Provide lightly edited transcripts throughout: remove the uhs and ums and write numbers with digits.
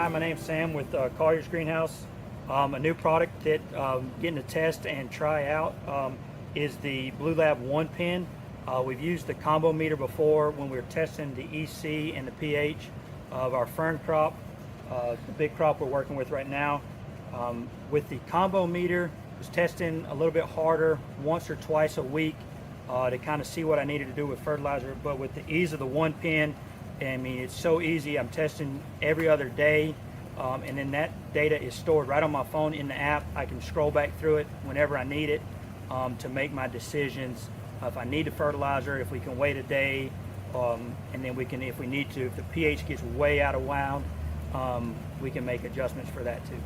Hi, my name's Sam with Collier's Greenhouse. A new product that getting to test and try out is the Bluelab OnePen. We've used the combo meter before when we were testing the EC and the pH of our fern crop, the big crop we're working with right now. With the combo meter, I was testing a little bit harder once or twice a week to kind of see what I needed to do with fertilizer. But with the ease of the OnePen, I mean, it's so easy. I'm testing every other day, and then that data is stored right on my phone in the app. I can scroll back through it whenever I need it to make my decisions. If I need the fertilizer, if we can wait a day, and then we can, if we need to, if the pH gets way out of whack, we can make adjustments for that too.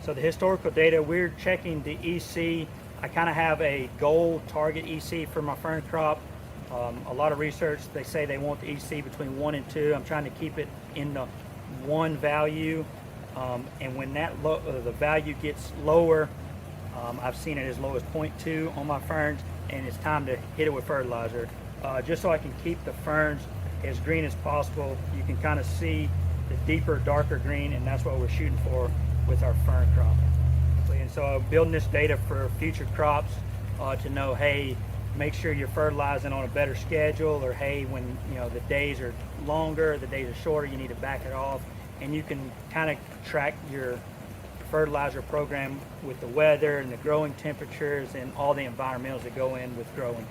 So the historical data, we're checking the EC. I kind of have a goal target EC for my fern crop. A lot of research, they say they want the EC between 1 and 2. I'm trying to keep it in the 1 value, and when that the value gets lower, I've seen it as low as 0.2 on my ferns, and it's time to hit it with fertilizer. Just so I can keep the ferns as green as possible. You can kind of see the deeper, darker green, and that's what we're shooting for with our fern crop. And so building this data for future crops to know, hey, make sure you're fertilizing on a better schedule, or hey, when the days are longer, the days are shorter, you need to back it off. And you can kind of track your fertilizer program with the weather and the growing temperatures and all the environmentals that go in with growing.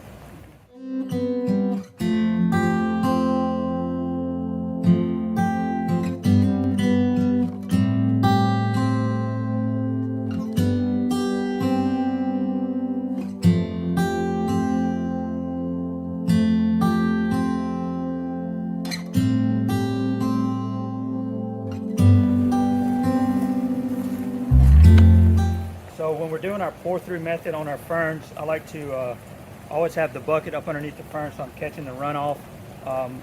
So when we're doing our pour-through method on our ferns, I like to always have the bucket up underneath the ferns so I'm catching the runoff.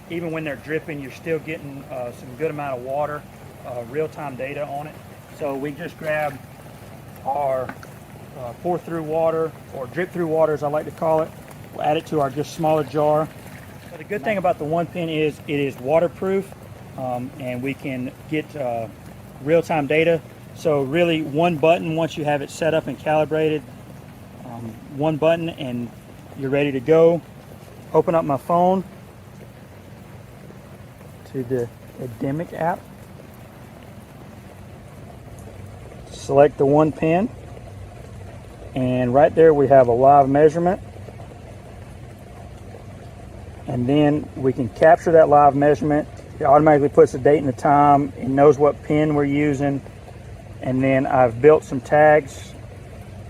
Even when they're dripping, you're still getting some good amount of water, real-time data on it. So we just grab our pour-through water, or drip-through water as I like to call it. We'll add it to our just smaller jar. So the good thing about the OnePen is it is waterproof, and we can get real-time data. So really one button, once you have it set up and calibrated, one button and you're ready to go. Open up my phone to the Endemic app. Select the OnePen, and right there we have a live measurement. And then we can capture that live measurement. It automatically puts the date and the time. It knows what pen we're using. And then I've built some tags.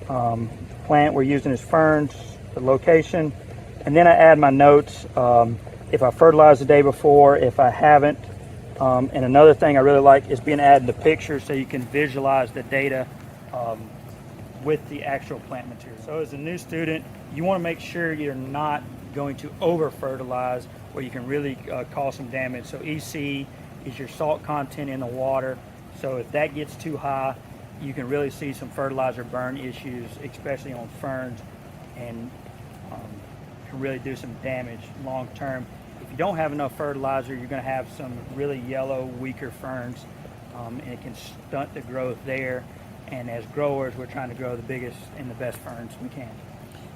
Plant we're using as ferns, the location, and then I add my notes if I fertilized the day before, if I haven't. And another thing I really like is being added the pictures so you can visualize the data with the actual plant material. So as a new student, you want to make sure you're not going to over fertilize where you can really cause some damage. So EC is your salt content in the water. So if that gets too high, you can really see some fertilizer burn issues, especially on ferns, and can really do some damage long term. If you don't have enough fertilizer, you're going to have some really yellow, weaker ferns, and it can stunt the growth there. And as growers, we're trying to grow the biggest and the best ferns we can.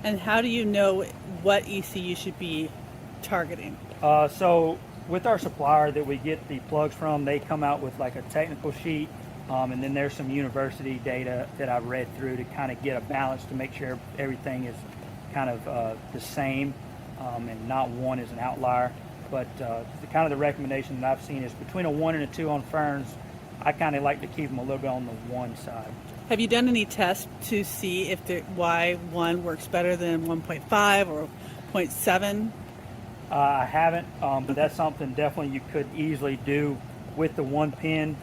And how do you know what EC you should be targeting? So with our supplier that we get the plugs from, they come out with like a technical sheet, and then there's some university data that I've read through to kind of get a balance to make sure everything is kind of the same, and not one is an outlier. But the kind of the recommendation that I've seen is between a 1 and a 2 on ferns. I kind of like to keep them a little bit on the 1 side. Have you done any tests to see if why 1 works better than 1.5 or 0.7? I haven't, but that's something definitely you could easily do with the OnePen.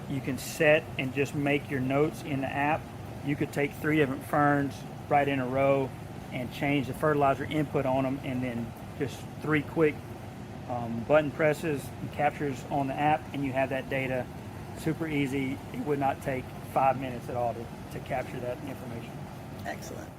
You can set and just make your notes in the app. You could take 3 different ferns right in a row and change the fertilizer input on them, and then just 3 quick button presses and captures on the app, and you have that data. Super easy. It would not take 5 minutes at all to capture that information. Excellent.